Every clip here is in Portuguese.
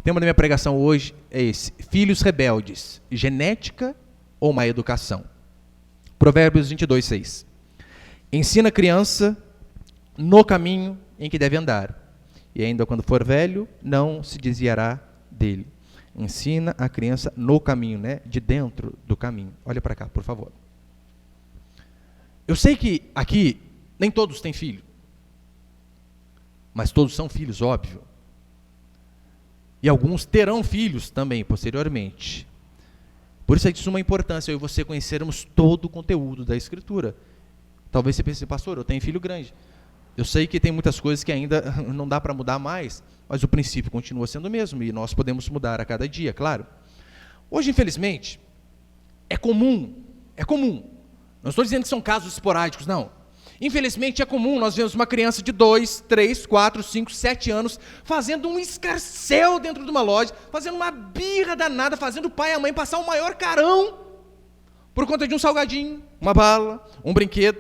tema da minha pregação hoje é esse: filhos rebeldes, genética ou má educação? Provérbios 22:6. Ensina a criança no caminho em que deve andar, e ainda quando for velho, não se desviará dele. Ensina a criança no caminho, né? De dentro do caminho. Olha para cá, por favor. Eu sei que aqui nem todos têm filho, mas todos são filhos, óbvio. E alguns terão filhos também, posteriormente. Por isso é de suma importância eu e você conhecermos todo o conteúdo da Escritura. Talvez você pense, pastor, eu tenho filho grande. Eu sei que tem muitas coisas que ainda não dá para mudar mais, mas o princípio continua sendo o mesmo, e nós podemos mudar a cada dia, claro. Hoje, infelizmente, é comum, não estou dizendo que são casos esporádicos, não. Infelizmente é comum nós vemos uma criança de 2, 3, 4, 5, 7 anos fazendo um escarcéu dentro de uma loja, fazendo uma birra danada, fazendo o pai e a mãe passar o maior carão por conta de um salgadinho, uma bala, um brinquedo.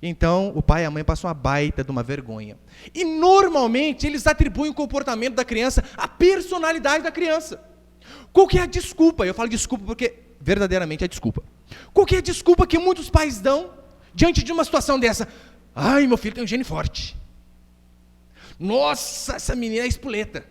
Então o pai e a mãe passam uma baita de uma vergonha. E normalmente eles atribuem o comportamento da criança à personalidade da criança. Qual que é a desculpa? Eu falo desculpa porque verdadeiramente é desculpa. Qual que é a desculpa que muitos pais dão diante de uma situação dessa? Ai, meu filho tem um gene forte. Nossa, essa menina é espoleta.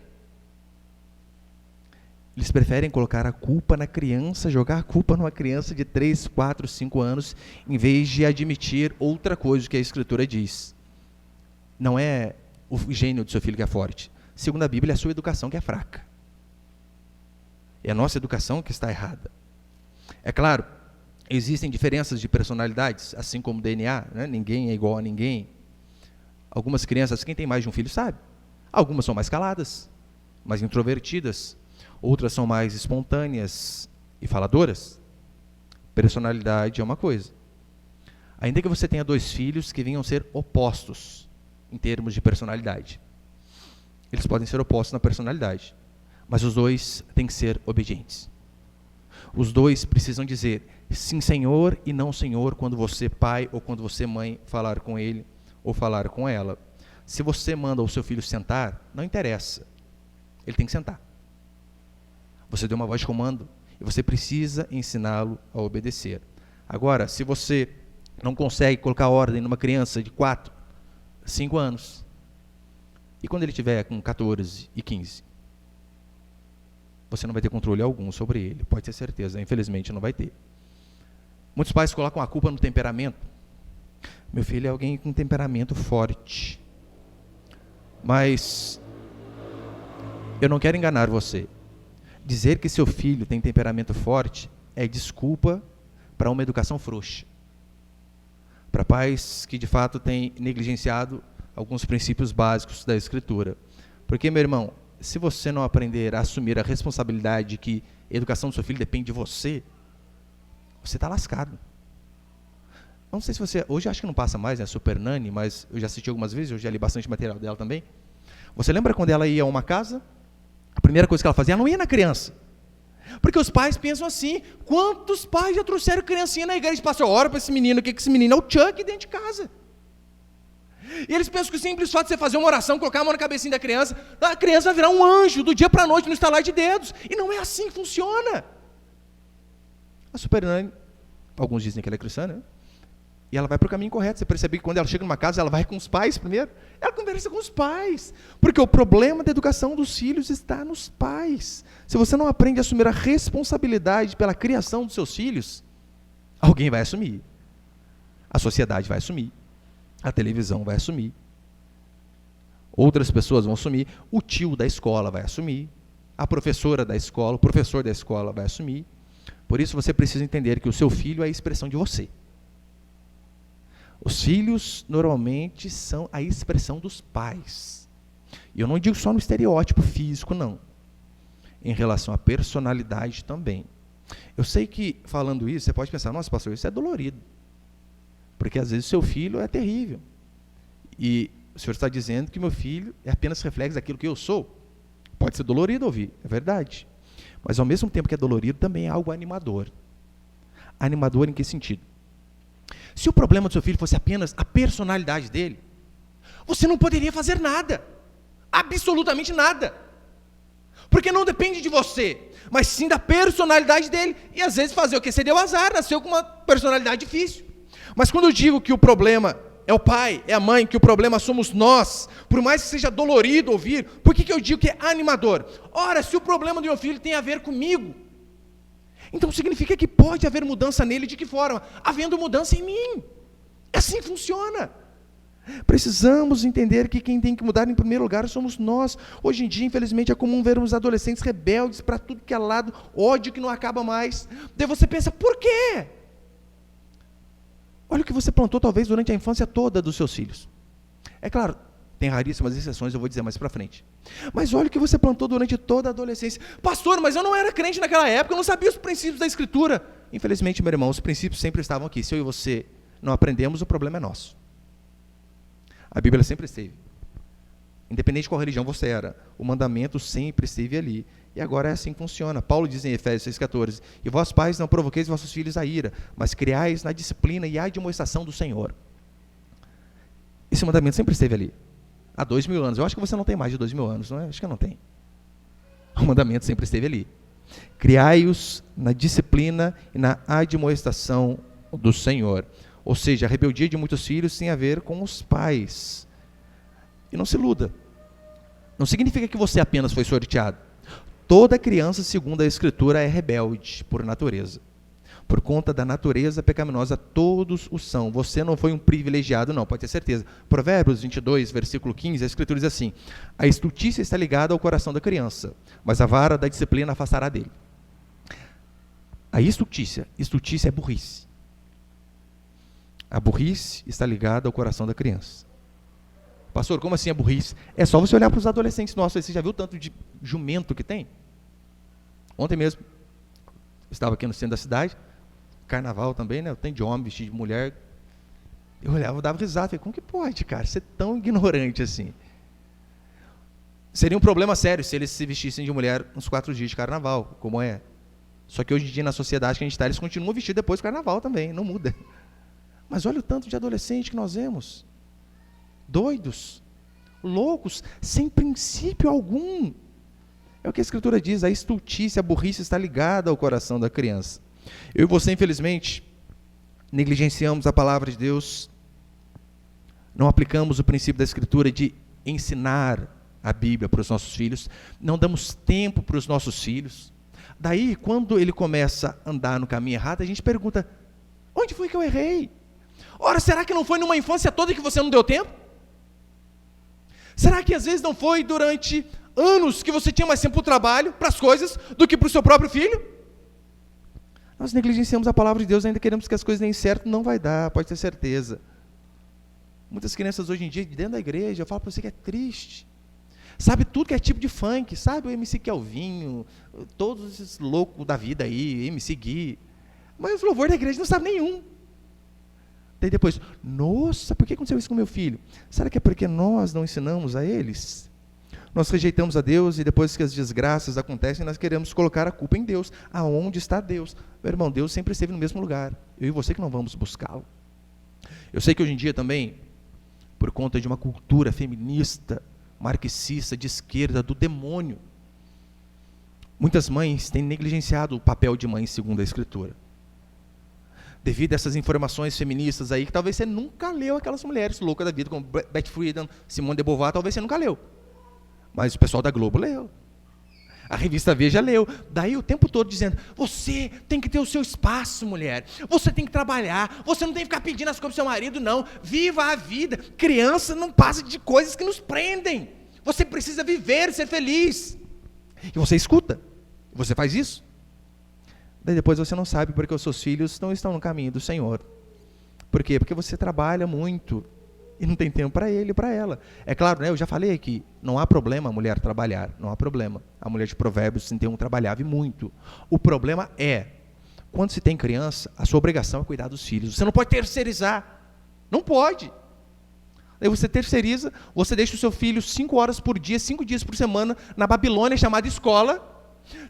Eles preferem colocar a culpa na criança, jogar a culpa numa criança de 3, 4, 5 anos, em vez de admitir outra coisa que a Escritura diz. Não é o gênio do seu filho que é forte. Segundo a Bíblia, é a sua educação que é fraca. É a nossa educação que está errada. É claro, existem diferenças de personalidades, assim como DNA, né? Ninguém é igual a ninguém. Algumas crianças, quem tem mais de um filho sabe, algumas são mais caladas, mais introvertidas, outras são mais espontâneas e faladoras. Personalidade é uma coisa. Ainda que você tenha 2 filhos que venham ser opostos em termos de personalidade. Eles podem ser opostos na personalidade, mas os 2 têm que ser obedientes. Os 2 precisam dizer sim, Senhor, e não, Senhor, quando você, pai, ou quando você, mãe, falar com ele ou falar com ela. Se você manda o seu filho sentar, não interessa. Ele tem que sentar. Você deu uma voz de comando e você precisa ensiná-lo a obedecer. Agora, se você não consegue colocar ordem numa criança de 4, 5 anos, e quando ele tiver com 14 e 15, você não vai ter controle algum sobre ele, pode ter certeza, infelizmente não vai ter. Muitos pais colocam a culpa no temperamento. Meu filho é alguém com temperamento forte. Mas eu não quero enganar você. Dizer que seu filho tem temperamento forte é desculpa para uma educação frouxa. Para pais que de fato têm negligenciado alguns princípios básicos da Escritura. Porque, meu irmão, se você não aprender a assumir a responsabilidade de que a educação do seu filho depende de você, você está lascado. Não sei se você, hoje acho que não passa mais, né, Super Nani, mas eu já assisti algumas vezes, eu já li bastante material dela também. Você lembra quando ela ia a uma casa? A primeira coisa que ela fazia, ela não ia na criança. Porque os pais pensam assim, quantos pais já trouxeram criancinha na igreja? Pastor, ora para esse menino, o que esse menino é o Chuck dentro de casa. E eles pensam que o simples fato de você fazer uma oração, colocar a mão na cabecinha da criança, a criança vai virar um anjo do dia para a noite no estalar de dedos. E não é assim que funciona. A Super Nani, alguns dizem que ela é cristã, né? E ela vai para o caminho correto. Você percebe que quando ela chega numa casa, ela vai com os pais primeiro. Ela conversa com os pais. Porque o problema da educação dos filhos está nos pais. Se você não aprende a assumir a responsabilidade pela criação dos seus filhos, alguém vai assumir. A sociedade vai assumir. A televisão vai assumir. Outras pessoas vão assumir. O tio da escola vai assumir. A professora da escola, o professor da escola vai assumir. Por isso você precisa entender que o seu filho é a expressão de você. Os filhos, normalmente, são a expressão dos pais. E eu não digo só no estereótipo físico, não. Em relação à personalidade também. Eu sei que, falando isso, você pode pensar, nossa, pastor, isso é dolorido. Porque, às vezes, o seu filho é terrível. E o senhor está dizendo que meu filho é apenas reflexo daquilo que eu sou. Pode ser dolorido ouvir, é verdade. Mas, ao mesmo tempo que é dolorido, também é algo animador. Animador em que sentido? Se o problema do seu filho fosse apenas a personalidade dele, você não poderia fazer nada. Absolutamente nada. Porque não depende de você, mas sim da personalidade dele. E às vezes fazer o que? Você deu azar, nasceu com uma personalidade difícil. Mas quando eu digo que o problema é o pai, é a mãe, que o problema somos nós, por mais que seja dolorido ouvir, por que eu digo que é animador? Ora, se o problema do meu filho tem a ver comigo, então significa que pode haver mudança nele. De que forma? Havendo mudança em mim. Assim funciona. Precisamos entender que quem tem que mudar em primeiro lugar somos nós. Hoje em dia, infelizmente, é comum vermos adolescentes rebeldes para tudo que é lado, ódio que não acaba mais. Daí você pensa, por quê? Olha o que você plantou talvez durante a infância toda dos seus filhos. É claro, tem raríssimas exceções, eu vou dizer mais para frente. Mas olha o que você plantou durante toda a adolescência. Pastor, mas eu não era crente naquela época, eu não sabia os princípios da Escritura. Infelizmente, meu irmão, os princípios sempre estavam aqui. Se eu e você não aprendemos, o problema é nosso. A Bíblia sempre esteve. Independente de qual religião você era, o mandamento sempre esteve ali. E agora é assim que funciona. Paulo diz em Efésios 6,14: e vós pais não provoqueis vossos filhos a ira, mas criais na disciplina e admoestação do Senhor. Esse mandamento sempre esteve ali. Há 2000 anos. Eu acho que você não tem mais de 2000 anos, não é? Acho que não tem. O mandamento sempre esteve ali. Criai-os na disciplina e na admoestação do Senhor. Ou seja, a rebeldia de muitos filhos tem a ver com os pais. E não se iluda. Não significa que você apenas foi sorteado. Toda criança, segundo a Escritura, é rebelde por natureza. Por conta da natureza pecaminosa, todos o são. Você não foi um privilegiado, não, pode ter certeza. Provérbios 22, versículo 15, a Escritura diz assim: a estultícia está ligada ao coração da criança, mas a vara da disciplina afastará dele. A estultícia é burrice. A burrice está ligada ao coração da criança. Pastor, como assim a burrice? É só você olhar para os adolescentes nossos. Você já viu o tanto de jumento que tem? Ontem mesmo, estava aqui no centro da cidade, carnaval também, né? Tem de homem vestido de mulher. Eu olhava, eu dava risada. Falei, como que pode, cara, ser tão ignorante assim? Seria um problema sério se eles se vestissem de mulher nos 4 dias de carnaval, como é. Só que hoje em dia, na sociedade que a gente está, eles continuam vestidos depois do carnaval também, não muda. Mas olha o tanto de adolescente que nós vemos. Doidos, loucos, sem princípio algum. É o que a Escritura diz, a estultícia, a burrice está ligada ao coração da criança. Eu e você, infelizmente, negligenciamos a palavra de Deus, não aplicamos o princípio da Escritura de ensinar a Bíblia para os nossos filhos, não damos tempo para os nossos filhos. Daí, quando ele começa a andar no caminho errado, a gente pergunta, onde foi que eu errei? Ora, será que não foi numa infância toda que você não deu tempo? Será que às vezes não foi durante anos que você tinha mais tempo para o trabalho, para as coisas, do que para o seu próprio filho? Nós negligenciamos a palavra de Deus, ainda queremos que as coisas deem certo, não vai dar, pode ter certeza. Muitas crianças hoje em dia, dentro da igreja, eu falo para você que é triste. Sabe tudo que é tipo de funk, sabe o MC Kelvinho, todos esses loucos da vida aí, MC Gui. Mas o louvor da igreja não sabe nenhum. Daí depois, nossa, por que aconteceu isso com meu filho? Será que é porque nós não ensinamos a eles? Nós rejeitamos a Deus e depois que as desgraças acontecem, nós queremos colocar a culpa em Deus. Aonde está Deus? Meu irmão, Deus sempre esteve no mesmo lugar. Eu e você que não vamos buscá-lo. Eu sei que hoje em dia também, por conta de uma cultura feminista, marxista, de esquerda, do demônio, muitas mães têm negligenciado o papel de mãe segundo a Escritura. Devido a essas informações feministas aí, que talvez você nunca leu aquelas mulheres loucas da vida, como Betty Friedan, Simone de Beauvoir, talvez você nunca leu. Mas o pessoal da Globo leu. A revista Veja leu. Daí o tempo todo dizendo, você tem que ter o seu espaço, mulher. Você tem que trabalhar. Você não tem que ficar pedindo as coisas pro seu marido, não. Viva a vida. Criança não passa de coisas que nos prendem. Você precisa viver, ser feliz. E você escuta. Você faz isso. Daí depois você não sabe porque os seus filhos não estão no caminho do Senhor. Por quê? Porque você trabalha muito e não tem tempo para ele e para ela. É claro, né, eu já falei aqui, não há problema a mulher trabalhar, não há problema. A mulher de Provérbios 31 trabalhava e muito. O problema é, quando se tem criança, a sua obrigação é cuidar dos filhos. Você não pode terceirizar. Não pode. Aí você terceiriza, você deixa o seu filho 5 horas por dia, 5 dias por semana, na Babilônia, chamada escola,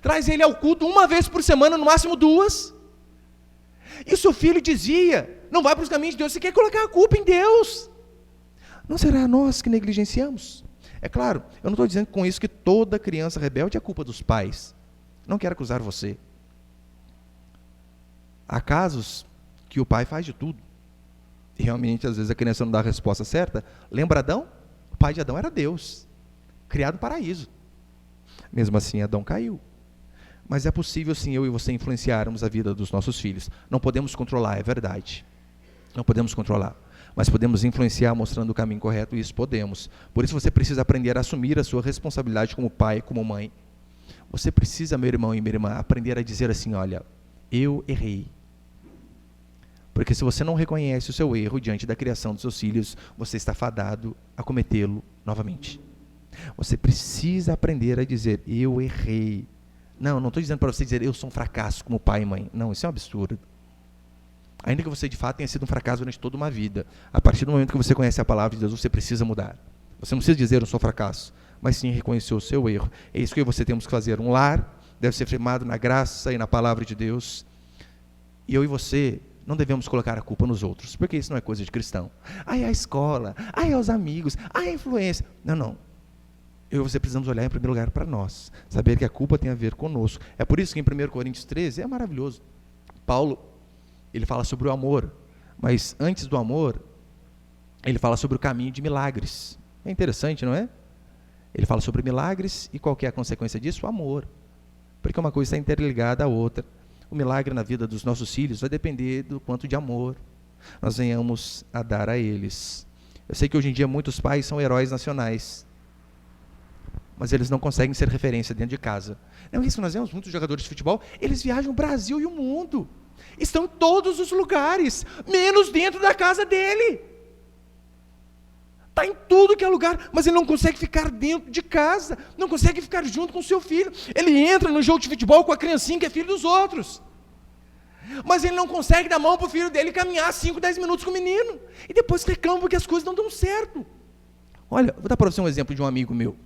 traz ele ao culto 1 vez por semana, no máximo 2. E o seu filho dizia, não vai para os caminhos de Deus, você quer colocar a culpa em Deus. Não será nós que negligenciamos? É claro, eu não estou dizendo com isso que toda criança rebelde é culpa dos pais. Não quero acusar você. Há casos que o pai faz de tudo. E realmente, às vezes, a criança não dá a resposta certa. Lembra Adão? O pai de Adão era Deus, criado no paraíso. Mesmo assim, Adão caiu. Mas é possível, sim, eu e você influenciarmos a vida dos nossos filhos. Não podemos controlar, é verdade. Não podemos controlar. Mas podemos influenciar mostrando o caminho correto, e isso podemos. Por isso você precisa aprender a assumir a sua responsabilidade como pai, como mãe. Você precisa, meu irmão e minha irmã, aprender a dizer assim, olha, eu errei. Porque se você não reconhece o seu erro diante da criação dos seus filhos, você está fadado a cometê-lo novamente. Você precisa aprender a dizer, eu errei. Não estou dizendo para você dizer, eu sou um fracasso como pai e mãe. Não, isso é um absurdo. Ainda que você de fato tenha sido um fracasso durante toda uma vida, a partir do momento que você conhece a palavra de Deus, você precisa mudar. Você não precisa dizer, eu sou fracasso, mas sim reconhecer o seu erro. É isso que você temos que fazer. Um lar deve ser firmado na graça e na palavra de Deus. E eu e você não devemos colocar a culpa nos outros, porque isso não é coisa de cristão. Ai, a escola, ai, aos amigos, ai, a influência. Não. Eu e você precisamos olhar em primeiro lugar para nós, saber que a culpa tem a ver conosco. É por isso que em 1 Coríntios 13 é maravilhoso. Paulo, ele fala sobre o amor, mas antes do amor, ele fala sobre o caminho de milagres. É interessante, não é? Ele fala sobre milagres e qual que é a consequência disso? O amor. Porque uma coisa está interligada à outra. O milagre na vida dos nossos filhos vai depender do quanto de amor nós venhamos a dar a eles. Eu sei que hoje em dia muitos pais são heróis nacionais, mas eles não conseguem ser referência dentro de casa. Não é isso que nós vemos muitos jogadores de futebol, eles viajam o Brasil e o mundo. Estão em todos os lugares, menos dentro da casa dele. Está em tudo que é lugar, mas ele não consegue ficar dentro de casa, não consegue ficar junto com o seu filho. Ele entra no jogo de futebol com a criancinha que é filho dos outros, mas ele não consegue dar mão para o filho dele caminhar 5, 10 minutos com o menino, e depois reclama porque as coisas não dão certo. Olha, vou dar para você um exemplo de um amigo meu.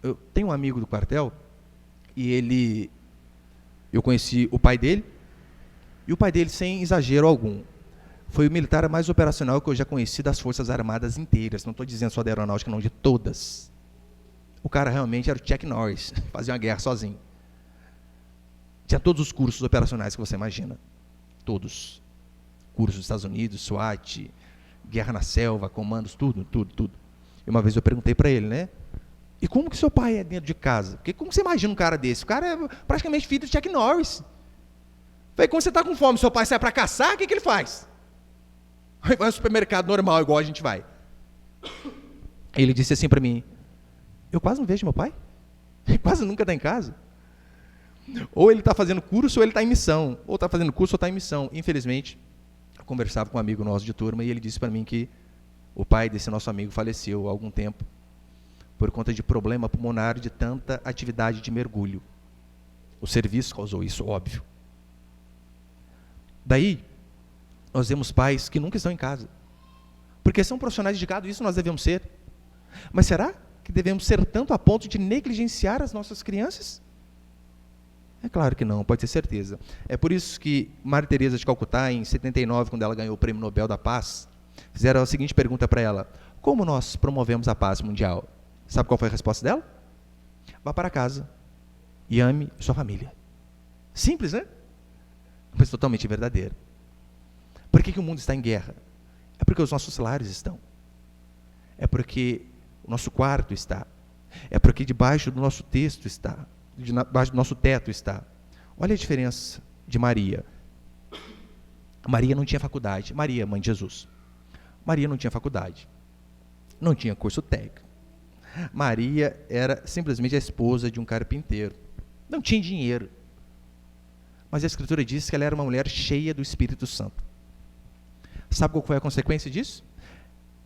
Eu tenho um amigo do quartel, e eu conheci o pai dele, e o pai dele, sem exagero algum, foi o militar mais operacional que eu já conheci das Forças Armadas inteiras. Não estou dizendo só da aeronáutica, não, de todas. O cara realmente era o Chuck Norris, fazia uma guerra sozinho. Tinha todos os cursos operacionais que você imagina. Todos. Cursos dos Estados Unidos, SWAT, guerra na selva, comandos, tudo. E uma vez eu perguntei para ele, né? E como que seu pai é dentro de casa? Porque como você imagina um cara desse? O cara é praticamente filho do Chuck Norris. Falei, quando você está com fome, seu pai sai para caçar, o que ele faz? Vai ao supermercado normal, igual a gente vai. Ele disse assim para mim, eu quase não vejo meu pai. Ele quase nunca está em casa. Ou ele está fazendo curso, ou ele está em missão. Ou está fazendo curso, ou está em missão. Infelizmente, eu conversava com um amigo nosso de turma, e ele disse para mim que o pai desse nosso amigo faleceu há algum tempo, por conta de problema pulmonar de tanta atividade de mergulho. O serviço causou isso, óbvio. Daí, nós vemos pais que nunca estão em casa, porque são profissionais dedicados, isso nós devemos ser. Mas será que devemos ser tanto a ponto de negligenciar as nossas crianças? É claro que não, pode ter certeza. É por isso que Maria Teresa de Calcutá, em 79, quando ela ganhou o Prêmio Nobel da Paz, fizeram a seguinte pergunta para ela: como nós promovemos a paz mundial? Sabe qual foi a resposta dela? Vá para casa e ame sua família. Simples, né? Mas totalmente verdadeiro. Por que o mundo está em guerra? É porque os nossos lares estão. É porque o nosso quarto está. É porque debaixo do nosso texto está. Debaixo do nosso teto está. Olha a diferença de Maria. Maria não tinha faculdade. Maria, mãe de Jesus. Maria não tinha faculdade. Não tinha curso técnico. Maria era simplesmente a esposa de um carpinteiro. Não tinha dinheiro. Mas a Escritura diz que ela era uma mulher cheia do Espírito Santo. Sabe qual foi a consequência disso?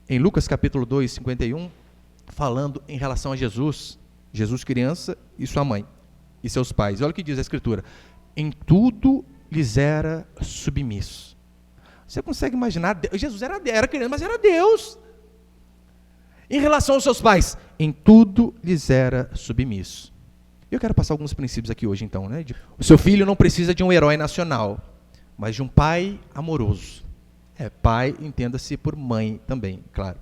Em Lucas capítulo 2, 51, falando em relação a Jesus criança e sua mãe, e seus pais. Olha o que diz a Escritura: em tudo lhes era submisso. Você consegue imaginar? Jesus era criança, mas era Deus. Em relação aos seus pais, em tudo lhes era submisso. Eu quero passar alguns princípios aqui hoje, então, né? O seu filho não precisa de um herói nacional, mas de um pai amoroso. Pai, entenda-se por mãe também, claro.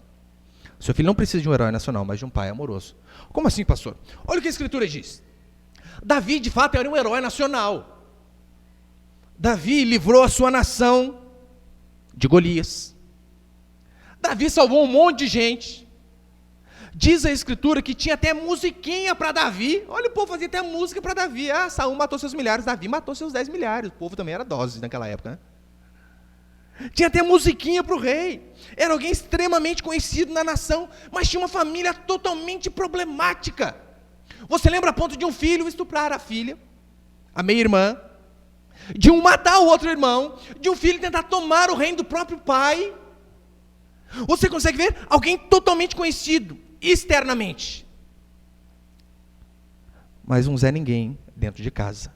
Seu filho não precisa de um herói nacional, mas de um pai amoroso. Como assim, pastor? Olha o que a Escritura diz. Davi, de fato, era um herói nacional. Davi livrou a sua nação de Golias. Davi salvou um monte de gente. Diz a Escritura que tinha até musiquinha para Davi. Olha, o povo fazia até música para Davi. Saul matou seus milhares, Davi matou seus 10 milhares. O povo também era dose naquela época, né? Tinha até musiquinha para o rei. Era alguém extremamente conhecido na nação, mas tinha uma família totalmente problemática. Você lembra a ponto de um filho estuprar a filha, a meia-irmã, de um matar o outro irmão, de um filho tentar tomar o reino do próprio pai. Você consegue ver alguém totalmente conhecido externamente, mas um Zé Ninguém dentro de casa.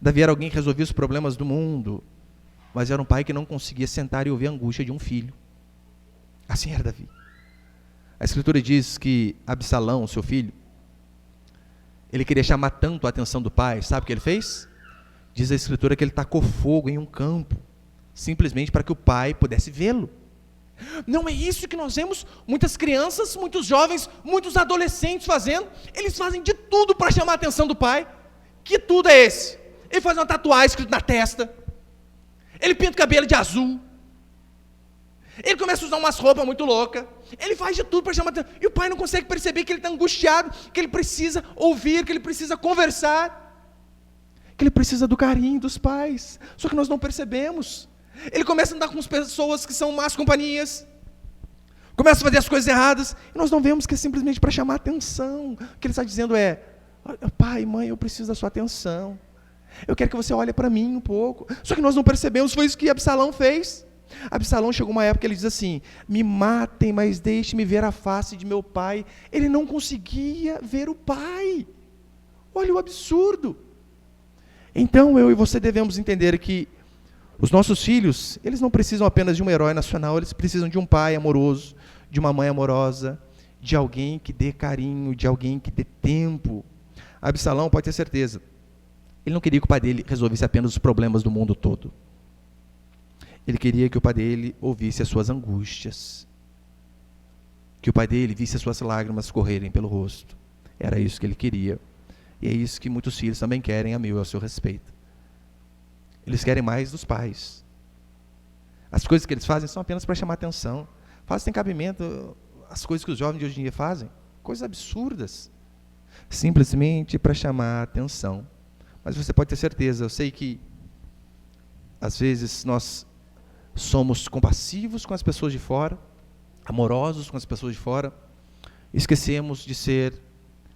Davi era alguém que resolvia os problemas do mundo, mas era um pai que não conseguia sentar e ouvir a angústia de um filho. Assim era Davi. A Escritura diz que Absalão, seu filho, ele queria chamar tanto a atenção do pai, sabe o que ele fez? Diz a Escritura que ele tacou fogo em um campo, simplesmente para que o pai pudesse vê-lo. Não é isso que nós vemos muitas crianças, muitos jovens, muitos adolescentes fazendo? Eles fazem de tudo para chamar a atenção do pai. Que tudo é esse? Ele faz uma tatuagem escrita na testa, ele pinta o cabelo de azul, ele começa a usar umas roupas muito loucas, ele faz de tudo para chamar atenção, e o pai não consegue perceber que ele está angustiado, que ele precisa ouvir, que ele precisa conversar, que ele precisa do carinho dos pais, só que nós não percebemos. Ele começa a andar com pessoas que são más companhias, começa a fazer as coisas erradas, e nós não vemos que é simplesmente para chamar atenção. O que ele está dizendo é: pai, mãe, eu preciso da sua atenção, eu quero que você olhe para mim um pouco. Só que nós não percebemos, foi isso que Absalão fez. Absalão chegou uma época que ele diz assim: me matem, mas deixe-me ver a face de meu pai. Ele não conseguia ver o pai. Olha o absurdo. Então eu e você devemos entender que os nossos filhos, eles não precisam apenas de um herói nacional, eles precisam de um pai amoroso, de uma mãe amorosa, de alguém que dê carinho, de alguém que dê tempo. Absalão, pode ter certeza, ele não queria que o pai dele resolvesse apenas os problemas do mundo todo. Ele queria que o pai dele ouvisse as suas angústias, que o pai dele visse as suas lágrimas correrem pelo rosto. Era isso que ele queria. E é isso que muitos filhos também querem a meu e ao seu respeito. Eles querem mais dos pais. As coisas que eles fazem são apenas para chamar atenção. Fazem sem cabimento as coisas que os jovens de hoje em dia fazem. Coisas absurdas. Simplesmente para chamar atenção. Mas você pode ter certeza, eu sei que às vezes nós somos compassivos com as pessoas de fora, amorosos com as pessoas de fora, esquecemos de ser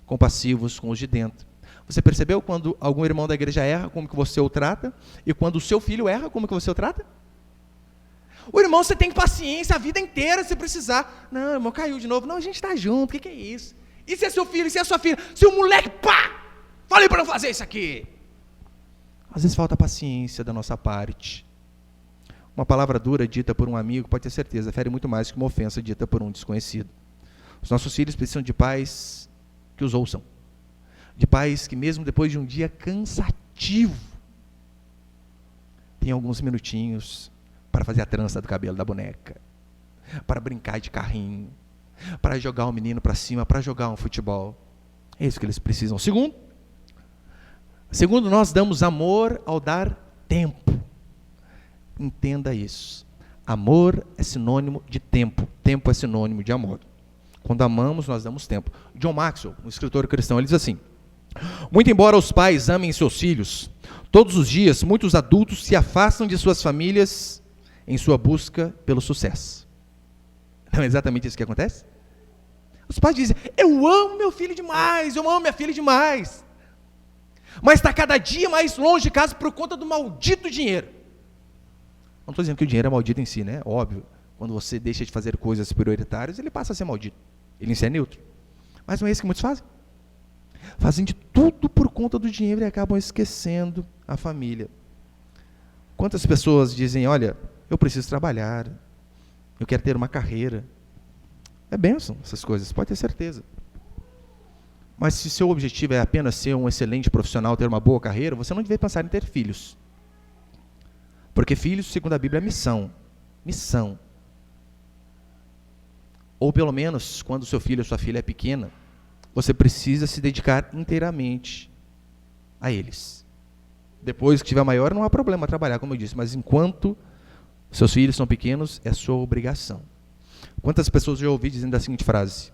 compassivos com os de dentro. Você percebeu quando algum irmão da igreja erra, como que você o trata? E quando o seu filho erra, como que você o trata? O irmão, você tem paciência a vida inteira se precisar. Não, irmão, caiu de novo. Não, a gente está junto, o que é isso? E se é seu filho, e se é sua filha? Se o moleque, pá! Falei para não fazer isso aqui. Às vezes falta paciência da nossa parte. Uma palavra dura dita por um amigo, pode ter certeza, fere muito mais que uma ofensa dita por um desconhecido. Os nossos filhos precisam de pais que os ouçam. De pais que mesmo depois de um dia cansativo, tem alguns minutinhos para fazer a trança do cabelo da boneca, para brincar de carrinho, para jogar o menino para cima, para jogar um futebol. É isso que eles precisam. Segundo, nós damos amor ao dar tempo. Entenda isso. Amor é sinônimo de tempo. Tempo é sinônimo de amor. Quando amamos, nós damos tempo. John Maxwell, um escritor cristão, ele diz assim: muito embora os pais amem seus filhos, todos os dias muitos adultos se afastam de suas famílias em sua busca pelo sucesso. Não é exatamente isso que acontece? Os pais dizem: eu amo meu filho demais, eu amo minha filha demais, mas está cada dia mais longe de casa por conta do maldito dinheiro. Não estou dizendo que o dinheiro é maldito em si, né? Óbvio, quando você deixa de fazer coisas prioritárias, ele passa a ser maldito. Ele em si é neutro. Mas não é isso que muitos fazem? Fazem de tudo por conta do dinheiro e acabam esquecendo a família. Quantas pessoas dizem: olha, eu preciso trabalhar, eu quero ter uma carreira. É bênção essas coisas, pode ter certeza. Mas se seu objetivo é apenas ser um excelente profissional, ter uma boa carreira, você não deve pensar em ter filhos. Porque filhos, segundo a Bíblia, é missão. Missão. Ou pelo menos, quando seu filho ou sua filha é pequena, você precisa se dedicar inteiramente a eles. Depois que tiver maior, não há problema trabalhar, como eu disse, mas enquanto seus filhos são pequenos, é sua obrigação. Quantas pessoas eu já ouvi dizendo a seguinte frase: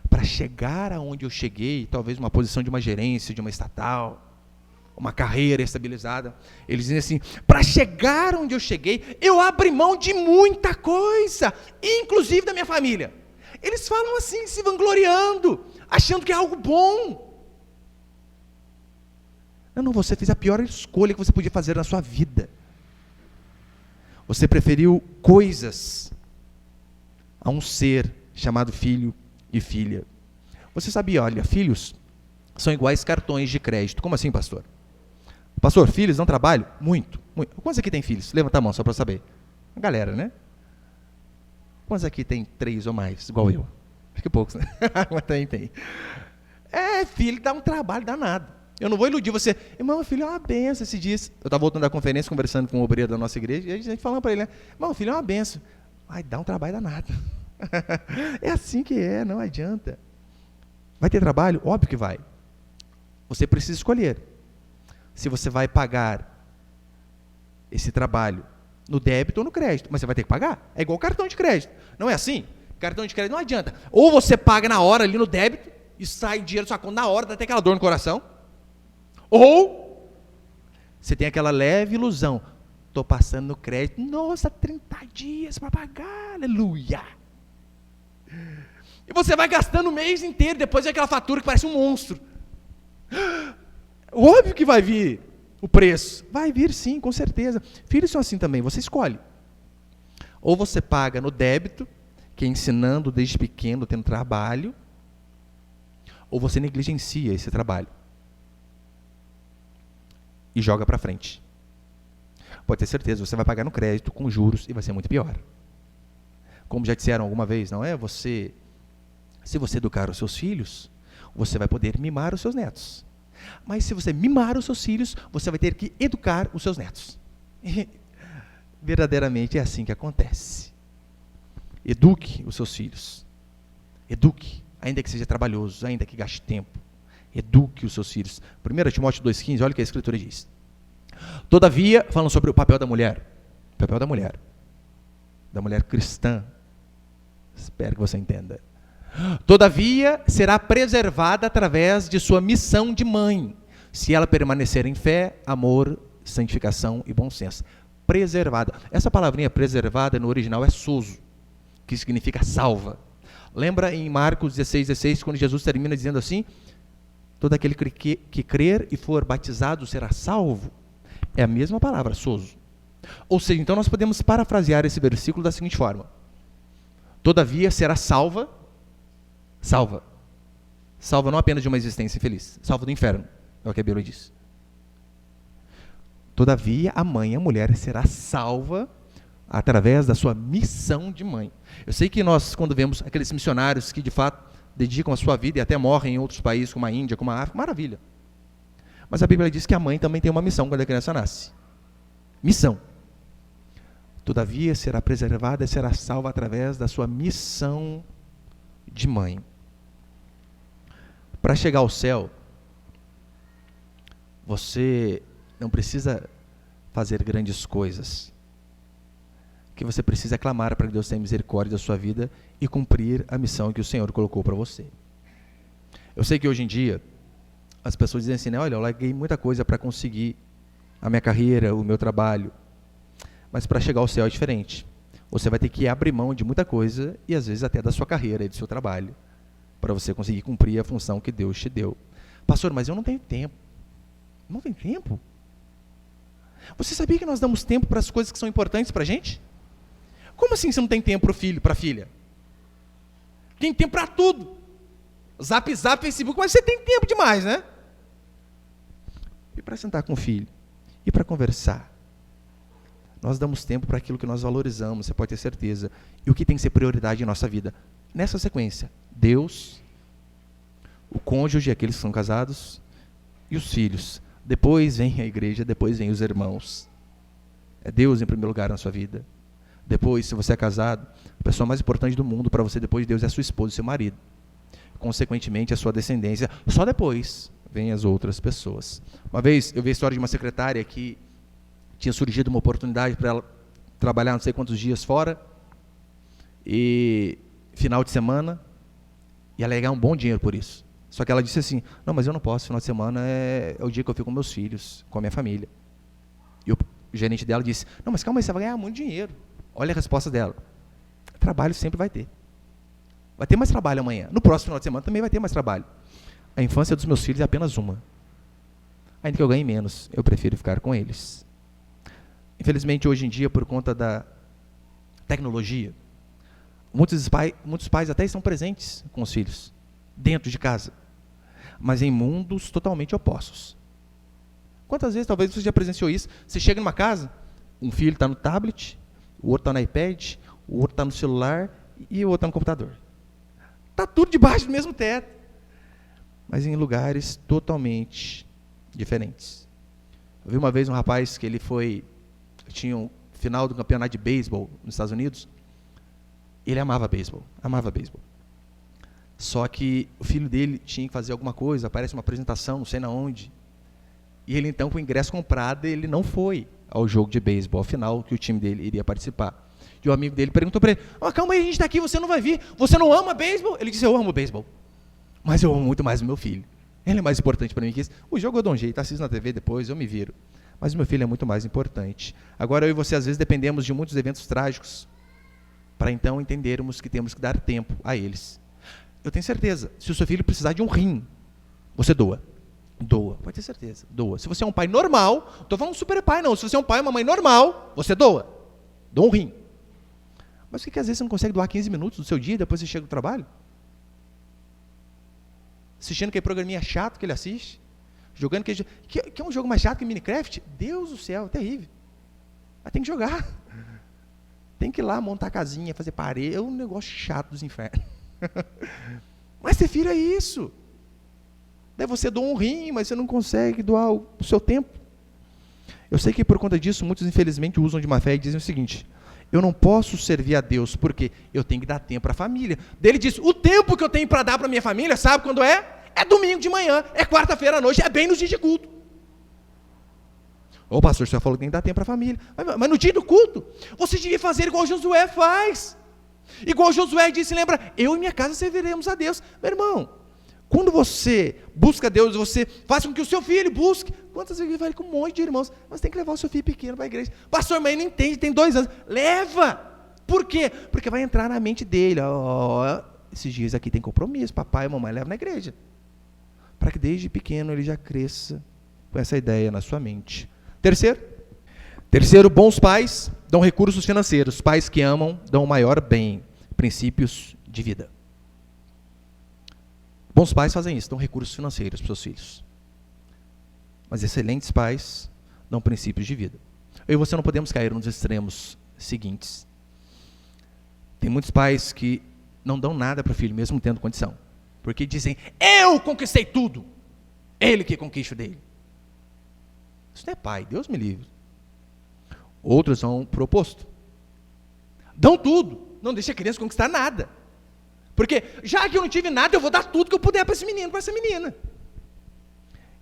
para chegar aonde eu cheguei, talvez uma posição de uma gerência, de uma estatal, uma carreira estabilizada, eles dizem assim: para chegar onde eu cheguei, eu abri mão de muita coisa, inclusive da minha família. Eles falam assim, se vangloriando, achando que é algo bom. Não, você fez a pior escolha que você podia fazer na sua vida. Você preferiu coisas a um ser chamado filho e filha. Você sabia, olha, filhos são iguais cartões de crédito. Como assim, pastor? Pastor, filhos não trabalham? Muito, muito. Quantos aqui tem filhos? Levanta a mão só para saber. A galera, né? Quantos aqui tem 3 ou mais, igual eu? Acho que poucos, né? Mas tem. Filho dá um trabalho danado. Eu não vou iludir você. Irmão, filho é uma benção esses dias. Eu estava voltando da conferência, conversando com o obreiro da nossa igreja, e a gente falando para ele, né? Irmão, filho é uma benção. Ai, dá um trabalho danado. É assim que é, não adianta. Vai ter trabalho? Óbvio que vai. Você precisa escolher se você vai pagar esse trabalho no débito ou no crédito, mas você vai ter que pagar. É igual cartão de crédito. Não é assim? Cartão de crédito não adianta. Ou você paga na hora ali no débito e sai dinheiro da sua conta na hora, dá até aquela dor no coração. Ou você tem aquela leve ilusão. Estou passando no crédito. Nossa, 30 dias para pagar. Aleluia. E você vai gastando o mês inteiro, depois é aquela fatura que parece um monstro. Óbvio que vai vir o preço. Vai vir sim, com certeza. Filhos são assim também, você escolhe. Ou você paga no débito, que é ensinando desde pequeno, tendo trabalho, ou você negligencia esse trabalho e joga para frente. Pode ter certeza, você vai pagar no crédito, com juros, e vai ser muito pior. Como já disseram alguma vez, não é? Se você educar os seus filhos, você vai poder mimar os seus netos. Mas se você mimar os seus filhos, você vai ter que educar os seus netos. E, verdadeiramente é assim que acontece. Eduque os seus filhos. Eduque, ainda que seja trabalhoso, ainda que gaste tempo. Eduque os seus filhos. 1 Timóteo 2,15, olha o que a Escritura diz. Todavia, falando sobre o papel da mulher cristã, espero que você entenda. Todavia, será preservada através de sua missão de mãe, se ela permanecer em fé, amor, santificação e bom senso. Preservada. Essa palavrinha preservada no original é sozo, que significa salva. Lembra em Marcos 16, quando Jesus termina dizendo assim: todo aquele que crer e for batizado será salvo? É a mesma palavra, sozo. Ou seja, então nós podemos parafrasear esse versículo da seguinte forma: todavia será salva não apenas de uma existência infeliz, salva do inferno, é o que a Bíblia diz. Todavia a mulher será salva através da sua missão de mãe. Eu sei que nós, quando vemos aqueles missionários que de fato dedicam a sua vida e até morrem em outros países, como a Índia, como a África, maravilha. Mas a Bíblia diz que a mãe também tem uma missão quando a criança nasce. Missão. Todavia será preservada e será salva através da sua missão de mãe. Para chegar ao céu, você não precisa fazer grandes coisas. O que você precisa é clamar para que Deus tenha misericórdia da sua vida e cumprir a missão que o Senhor colocou para você. Eu sei que hoje em dia as pessoas dizem assim, né, olha, eu larguei muita coisa para conseguir a minha carreira, o meu trabalho. Mas para chegar ao céu é diferente. Você vai ter que abrir mão de muita coisa e às vezes até da sua carreira e do seu trabalho, para você conseguir cumprir a função que Deus te deu. Pastor, mas eu não tenho tempo. Não tem tempo? Você sabia que nós damos tempo para as coisas que são importantes para a gente? Como assim você não tem tempo para o filho, para a filha? Tem tempo para tudo. Zap, Facebook, mas você tem tempo demais, né? E para sentar com o filho? E para conversar? Nós damos tempo para aquilo que nós valorizamos, você pode ter certeza. E o que tem que ser prioridade em nossa vida? Nessa sequência, Deus, o cônjuge, aqueles que são casados, e os filhos. Depois vem a igreja, depois vem os irmãos. É Deus em primeiro lugar na sua vida. Depois, se você é casado, a pessoa mais importante do mundo para você depois de Deus é a sua esposa e seu marido. Consequentemente, a sua descendência. Só depois vem as outras pessoas. Uma vez, eu vi a história de uma secretária que tinha surgido uma oportunidade para ela trabalhar não sei quantos dias fora, e final de semana, e ela ia ganhar um bom dinheiro por isso. Só que ela disse assim, não, mas eu não posso, final de semana é o dia que eu fico com meus filhos, com a minha família. E o gerente dela disse, não, mas calma aí, você vai ganhar muito dinheiro. Olha a resposta dela, trabalho sempre vai ter. Vai ter mais trabalho amanhã. No próximo final de semana também vai ter mais trabalho. A infância dos meus filhos é apenas uma. Ainda que eu ganhe menos, eu prefiro ficar com eles. Infelizmente, hoje em dia, por conta da tecnologia, muitos pais até estão presentes com os filhos, dentro de casa, mas em mundos totalmente opostos. Quantas vezes, talvez você já presenciou isso, você chega numa casa, um filho está no tablet, o outro está no iPad, o outro está no celular e o outro está no computador. Está tudo debaixo do mesmo teto, mas em lugares totalmente diferentes. Eu vi uma vez um rapaz que tinha um final do campeonato de beisebol nos Estados Unidos. Ele amava beisebol. Só que o filho dele tinha que fazer alguma coisa, aparece uma apresentação, não sei na onde. E ele então, com o ingresso comprado, ele não foi ao jogo de beisebol, ao final que o time dele iria participar. E o amigo dele perguntou para ele, calma aí, a gente está aqui, você não vai vir, você não ama beisebol? Ele disse, eu amo beisebol, mas eu amo muito mais o meu filho. Ele é mais importante para mim que isso. O jogo eu dou um jeito, assisto na TV depois, eu me viro. Mas o meu filho é muito mais importante. Agora eu e você às vezes dependemos de muitos eventos trágicos para então entendermos que temos que dar tempo a eles. Eu tenho certeza, se o seu filho precisar de um rim, você doa. Doa, pode ter certeza, doa. Se você é um pai normal, não estou falando super pai não, se você é um pai ou uma mãe normal, você doa. Doa um rim. Mas por que às vezes você não consegue doar 15 minutos do seu dia e depois você chega do trabalho? Assistindo aquele programinha chato que ele assiste, jogando que é um jogo mais chato que Minecraft? Deus do céu, terrível. Mas tem que jogar. Tem que ir lá montar casinha, fazer parede, é um negócio chato dos infernos. Mas você vira isso. Daí você doa um rim, mas você não consegue doar o seu tempo. Eu sei que por conta disso, muitos infelizmente usam de má fé e dizem o seguinte, eu não posso servir a Deus, porque eu tenho que dar tempo para a família. Daí ele diz, o tempo que eu tenho para dar para a minha família, sabe quando é? É domingo de manhã, é quarta-feira à noite, é bem no dia de culto. Ô pastor, você já falou que tem que dar tempo para a família. Mas no dia do culto, você devia fazer igual Josué faz. Igual Josué disse, lembra? Eu e minha casa serviremos a Deus. Meu irmão, quando você busca Deus, você faz com que o seu filho busque. Quantas vezes ele vai com um monte de irmãos? Mas tem que levar o seu filho pequeno para a igreja. Pastor, mas ele não entende, tem 2 anos. Leva! Por quê? Porque vai entrar na mente dele. Esses dias aqui tem compromisso, papai e mamãe levam na igreja. Para que desde pequeno ele já cresça com essa ideia na sua mente. Terceiro, bons pais dão recursos financeiros. Pais que amam dão o maior bem. Princípios de vida. Bons pais fazem isso, dão recursos financeiros para seus filhos. Mas excelentes pais dão princípios de vida. Eu e você não podemos cair nos extremos seguintes. Tem muitos pais que não dão nada para o filho, mesmo tendo condição. Porque dizem, eu conquistei tudo. Ele que conquista o dele. Isso não é pai, Deus me livre. Outros são pro oposto. Dão tudo, não deixa a criança conquistar nada. Porque, já que eu não tive nada, eu vou dar tudo que eu puder para esse menino, para essa menina.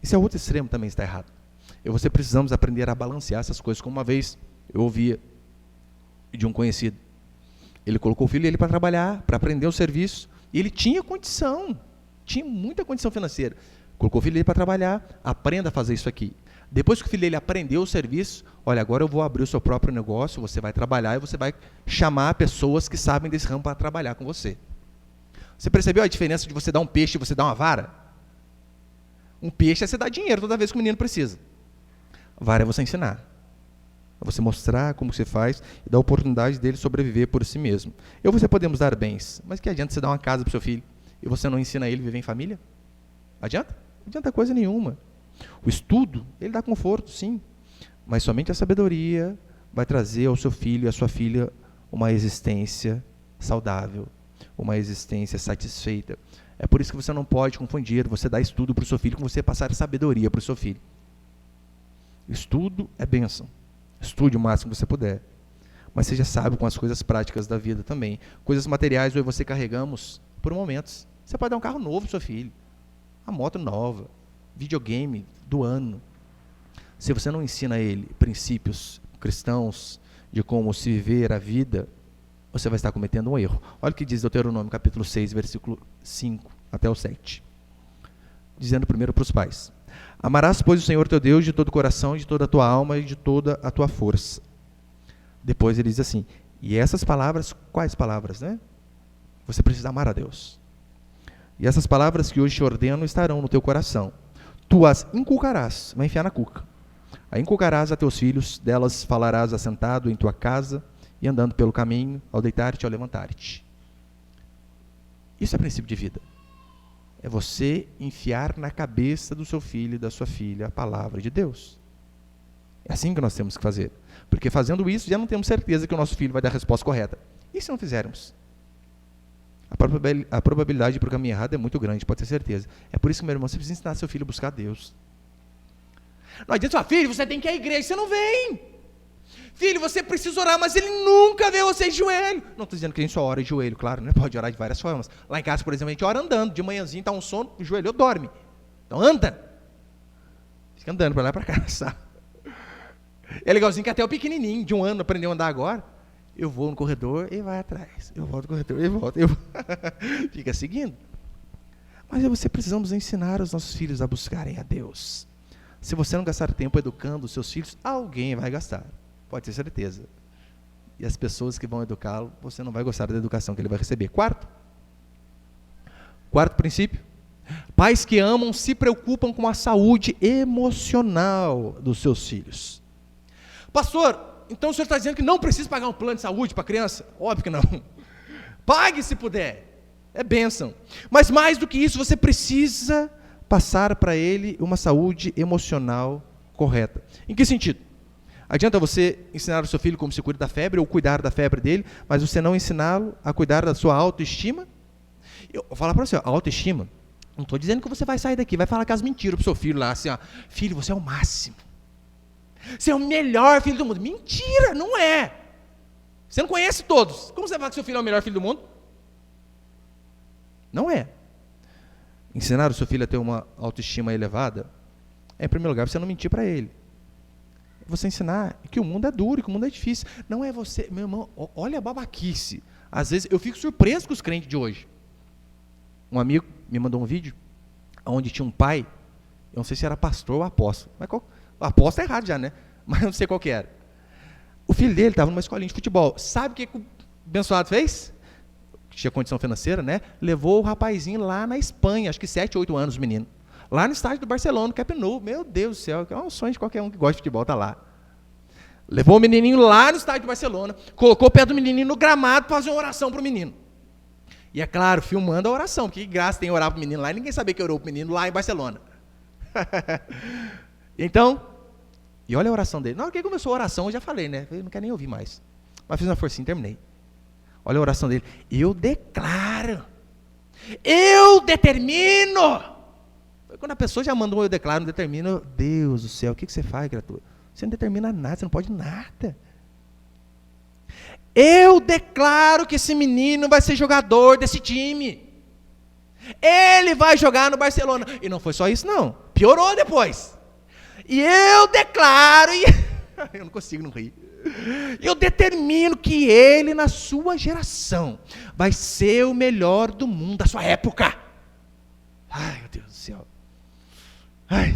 Esse é outro extremo também está errado. Eu e você precisamos aprender a balancear essas coisas. Como uma vez eu ouvia de um conhecido. Ele colocou o filho dele para trabalhar, para aprender o serviço. E ele tinha condição, tinha muita condição financeira. Colocou o filho dele para trabalhar, aprenda a fazer isso aqui. Depois que o filho dele aprendeu o serviço, olha, agora eu vou abrir o seu próprio negócio, você vai trabalhar e você vai chamar pessoas que sabem desse ramo para trabalhar com você. Você percebeu a diferença de você dar um peixe e você dar uma vara? Um peixe é você dar dinheiro toda vez que o menino precisa. A vara é você ensinar. É você mostrar como você faz e dar a oportunidade dele sobreviver por si mesmo. Eu e você podemos dar bens, mas que adianta você dar uma casa para o seu filho e você não ensina ele a viver em família? Adianta? Não adianta coisa nenhuma. O estudo, ele dá conforto, sim, mas somente a sabedoria vai trazer ao seu filho e à sua filha uma existência saudável, uma existência satisfeita. É por isso que você não pode confundir você dar estudo para o seu filho com você passar sabedoria para o seu filho. Estudo é bênção. Estude o máximo que você puder. mas seja sábio com as coisas práticas da vida também. Coisas materiais eu e você carregamos por momentos. Você pode dar um carro novo para o seu filho, uma moto nova, videogame do ano. Se você não ensina a ele princípios cristãos de como se viver a vida, você vai estar cometendo um erro. Olha o que diz Deuteronômio, capítulo 6, versículo 5 até o 7. Dizendo primeiro para os pais: amarás, pois, o Senhor teu Deus de todo o coração, de toda a tua alma e de toda a tua força. Depois ele diz assim, e essas palavras, quais palavras, né? Você precisa amar a Deus. E essas palavras que hoje te ordeno estarão no teu coração. Tu as inculcarás, vai enfiar na cuca. A inculcarás a teus filhos, delas falarás assentado em tua casa e andando pelo caminho, ao deitar-te, ao levantar-te. Isso é princípio de vida. É você enfiar na cabeça do seu filho e da sua filha a palavra de Deus. É assim que nós temos que fazer. Porque fazendo isso, já não temos certeza que o nosso filho vai dar a resposta correta. E se não fizermos? A probabilidade para o caminho errado é muito grande, pode ter certeza. É por isso que, meu irmão, você precisa ensinar seu filho a buscar Deus. Não adianta, filho, você tem que ir à igreja, você não vem. Filho, você precisa orar, mas ele nunca vê você de joelho. Não estou dizendo que a gente só ora de joelho, claro, né? Pode orar de várias formas. Lá em casa, por exemplo, a gente ora andando. De manhãzinho está um sono, o joelho dorme. Então anda. Fica andando para lá e para cá, sabe? É legalzinho que até o pequenininho, de 1 ano, aprendeu a andar agora. Eu vou no corredor e vai atrás. Eu volto no corredor e volto. Fica seguindo. Mas você precisamos ensinar os nossos filhos a buscarem a Deus. Se você não gastar tempo educando os seus filhos, alguém vai gastar. Pode ter certeza. E as pessoas que vão educá-lo, você não vai gostar da educação que ele vai receber. Quarto princípio. Pais que amam se preocupam com a saúde emocional dos seus filhos. Pastor, então o senhor está dizendo que não precisa pagar um plano de saúde para a criança? Óbvio que não. Pague se puder. É bênção. Mas mais do que isso, você precisa passar para ele uma saúde emocional correta. Em que sentido? Adianta você ensinar o seu filho como se cuida da febre ou cuidar da febre dele, mas você não ensiná-lo a cuidar da sua autoestima? Eu vou falar para você, a autoestima, não estou dizendo que você vai sair daqui, vai falar aquelas mentiras para o seu filho lá, assim, ó, filho, você é o máximo. Você é o melhor filho do mundo. Mentira, não é. Você não conhece todos. Como você vai falar que seu filho é o melhor filho do mundo? Não é. Ensinar o seu filho a ter uma autoestima elevada é, em primeiro lugar, você não mentir para ele. Você ensinar que o mundo é duro, que o mundo é difícil. Não é você, meu irmão, olha a babaquice. Às vezes eu fico surpreso com os crentes de hoje. Um amigo me mandou um vídeo onde tinha um pai, eu não sei se era pastor ou apóstolo, mas o apóstolo é errado já, né? Mas eu não sei qual que era. O filho dele estava numa escolinha de futebol. Sabe o que o abençoado fez? Tinha condição financeira, né? Levou o rapazinho lá na Espanha, acho que 7, 8 anos, o menino. Lá no estádio do Barcelona, no Camp Nou. Meu Deus do céu, é um sonho de qualquer um que gosta de futebol, tá lá. Levou o menininho lá no estádio do Barcelona, colocou o pé do menininho no gramado para fazer uma oração para o menino. E é claro, filmando a oração, porque que graça tem orar para o menino lá e ninguém sabia que orou para o menino lá em Barcelona. Então, e olha a oração dele. Na hora que começou a oração, eu já falei, né? Eu não quero nem ouvir mais. Mas fiz uma forcinha e terminei. Olha a oração dele. Eu declaro. Eu determino. Quando a pessoa já mandou eu declaro, não determino, Deus do céu, o que você faz, criatura? Você não determina nada, você não pode nada. Eu declaro que esse menino vai ser jogador desse time. Ele vai jogar no Barcelona. E não foi só isso, não. Piorou depois. E eu declaro, eu não consigo não rir. Eu determino que ele, na sua geração, vai ser o melhor do mundo da sua época. Ai, meu Deus do céu. Ai.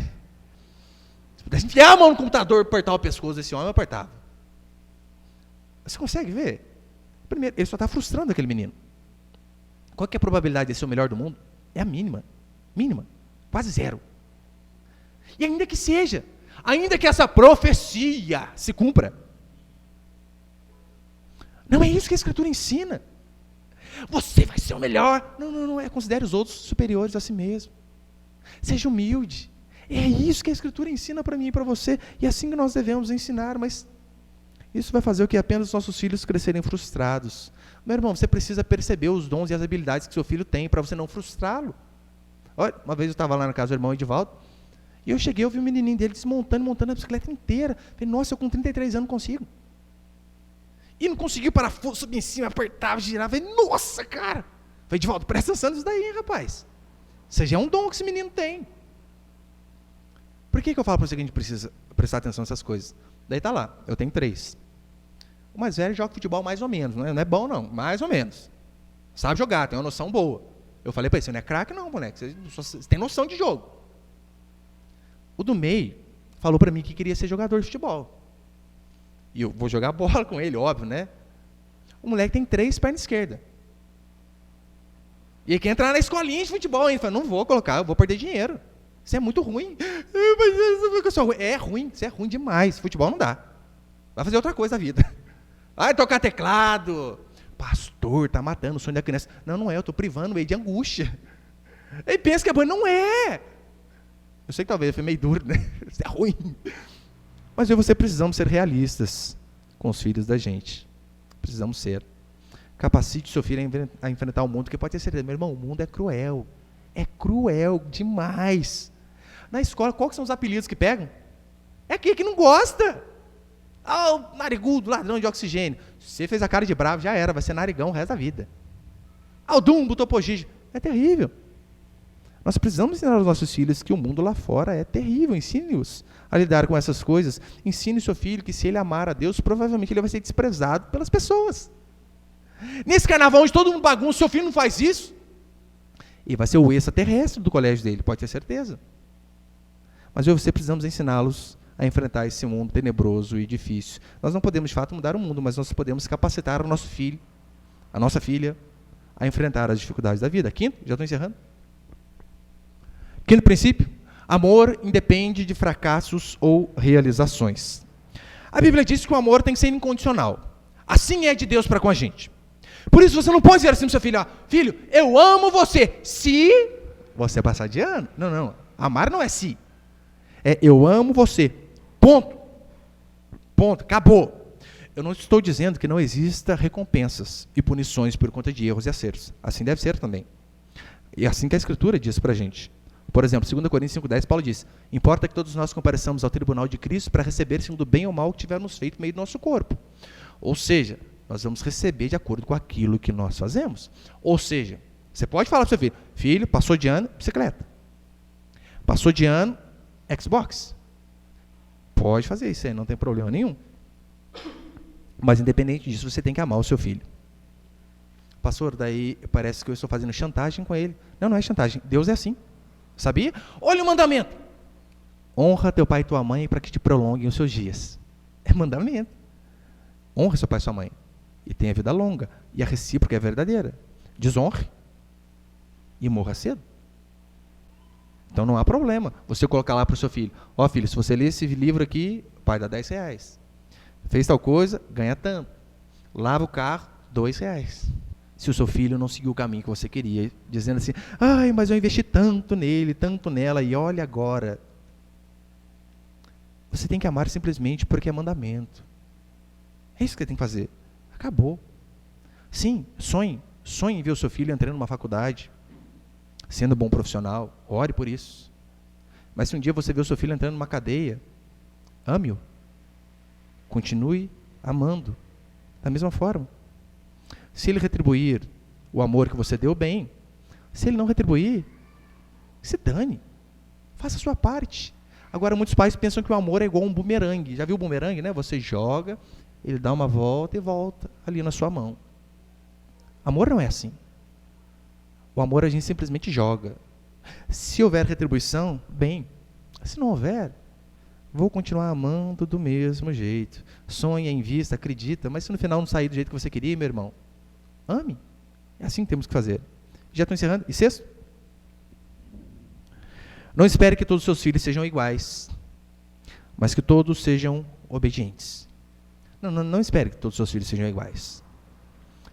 Se pudesse enfiar a mão no computador e apertar o pescoço desse homem, eu apertava. Você consegue ver? Primeiro, ele só está frustrando aquele menino. Qual que é a probabilidade de ser o melhor do mundo? É a mínima. Mínima. Quase zero. E ainda que seja, ainda que essa profecia se cumpra, não é isso que a Escritura ensina. Você vai ser o melhor. Não é. Considere os outros superiores a si mesmo. Seja humilde. É isso que a Escritura ensina para mim e para você. E é assim que nós devemos ensinar, mas isso vai fazer o que apenas os nossos filhos crescerem frustrados. Meu irmão, você precisa perceber os dons e as habilidades que seu filho tem para você não frustrá-lo. Olha, uma vez eu estava lá na casa do irmão Edivaldo, e eu cheguei, eu vi o menininho dele desmontando, montando a bicicleta inteira. Falei, nossa, eu com 33 anos consigo. E não conseguiu parar, subir em cima, apertava, girava. Falei, nossa, cara. Falei, Edivaldo, presta atenção nisso daí, hein, rapaz. Isso já é um dom que esse menino tem. Por que eu falo para você que a gente precisa prestar atenção nessas coisas? Daí tá lá, eu tenho 3. O mais velho joga futebol mais ou menos, não é bom não, mais ou menos. Sabe jogar, tem uma noção boa. Eu falei para ele, você não é craque não, moleque, você tem noção de jogo. O do meio falou para mim que queria ser jogador de futebol. E eu vou jogar bola com ele, óbvio, né? O moleque tem 3 pernas esquerdas. E ele quer entrar na escolinha de futebol, hein? Ele fala, não vou colocar, eu vou perder dinheiro. Isso é muito ruim. É ruim, isso é ruim demais. Futebol não dá. Vai fazer outra coisa da vida. Vai tocar teclado. Pastor, tá matando o sonho da criança. Não, não é, eu estou privando ele de angústia. Ele pensa que é bom, não é. Eu sei que talvez foi meio duro, né? Isso é ruim. Mas eu e você precisamos ser realistas com os filhos da gente. Precisamos ser. Capacite seu filho a enfrentar o mundo, porque pode ter certeza, meu irmão, o mundo é cruel. É cruel demais. Na escola, quais são os apelidos que pegam? É aquele que não gosta. Ah, o narigudo, ladrão de oxigênio. Se você fez a cara de bravo, já era, vai ser narigão o resto da vida. Ah, o Dumbo, topogígio. É terrível. Nós precisamos ensinar aos nossos filhos que o mundo lá fora é terrível. Ensine-os a lidar com essas coisas. Ensine seu filho que se ele amar a Deus, provavelmente ele vai ser desprezado pelas pessoas. Nesse carnaval onde todo mundo bagunça, seu filho não faz isso, e vai ser o extraterrestre do colégio dele, pode ter certeza. Mas eu e você precisamos ensiná-los a enfrentar esse mundo tenebroso e difícil. Nós não podemos, de fato, mudar o mundo, mas nós podemos capacitar o nosso filho, a nossa filha, a enfrentar as dificuldades da vida. Quinto, já estou encerrando. Quinto princípio, amor independe de fracassos ou realizações. A Bíblia diz que o amor tem que ser incondicional. Assim é de Deus para com a gente. Por isso você não pode dizer assim para o seu filho, filho, eu amo você, se você passar de ano. Não, não, amar não é se. É eu amo você, ponto. Ponto, acabou. Eu não estou dizendo que não exista recompensas e punições por conta de erros e acertos. Assim deve ser também. E assim que a Escritura diz para a gente. Por exemplo, 2 Coríntios 5,10, Paulo diz, importa que todos nós compareçamos ao tribunal de Cristo para receber segundo o bem ou mal que tivermos feito no meio do nosso corpo. Ou seja, nós vamos receber de acordo com aquilo que nós fazemos. Ou seja, você pode falar para o seu filho, filho, passou de ano, bicicleta. Passou de ano, Xbox. Pode fazer isso aí, não tem problema nenhum. Mas independente disso, você tem que amar o seu filho. Pastor, daí parece que eu estou fazendo chantagem com ele. Não, não é chantagem, Deus é assim. Sabia? Olha o mandamento. Honra teu pai e tua mãe para que te prolonguem os seus dias. É mandamento. Honra seu pai e sua mãe. E tenha vida longa. E a recíproca é verdadeira. Desonre. E morra cedo. Então não há problema. Você colocar lá para o seu filho. Ó filho, se você ler esse livro aqui, o pai dá R$10. Fez tal coisa, ganha tanto. Lava o carro, R$2. Se o seu filho não seguiu o caminho que você queria, dizendo assim, ai, mas eu investi tanto nele, tanto nela, e olha agora. Você tem que amar simplesmente porque é mandamento. É isso que você tem que fazer. Acabou. Sim, sonhe em ver o seu filho entrando numa faculdade, sendo bom profissional, ore por isso. Mas se um dia você vê o seu filho entrando numa cadeia, ame-o. Continue amando, da mesma forma. Se ele retribuir o amor que você deu, bem. Se ele não retribuir, se dane. Faça a sua parte. Agora, muitos pais pensam que o amor é igual um bumerangue. Já viu o bumerangue, né? Você joga, ele dá uma volta e volta ali na sua mão. Amor não é assim. O amor a gente simplesmente joga. Se houver retribuição, bem. Se não houver, vou continuar amando do mesmo jeito. Sonha, invista, acredita, mas se no final não sair do jeito que você queria, meu irmão, ame. É assim que temos que fazer. Já estou encerrando. E sexto? Não espere que todos os seus filhos sejam iguais, mas que todos sejam obedientes. Não espere que todos os seus filhos sejam iguais.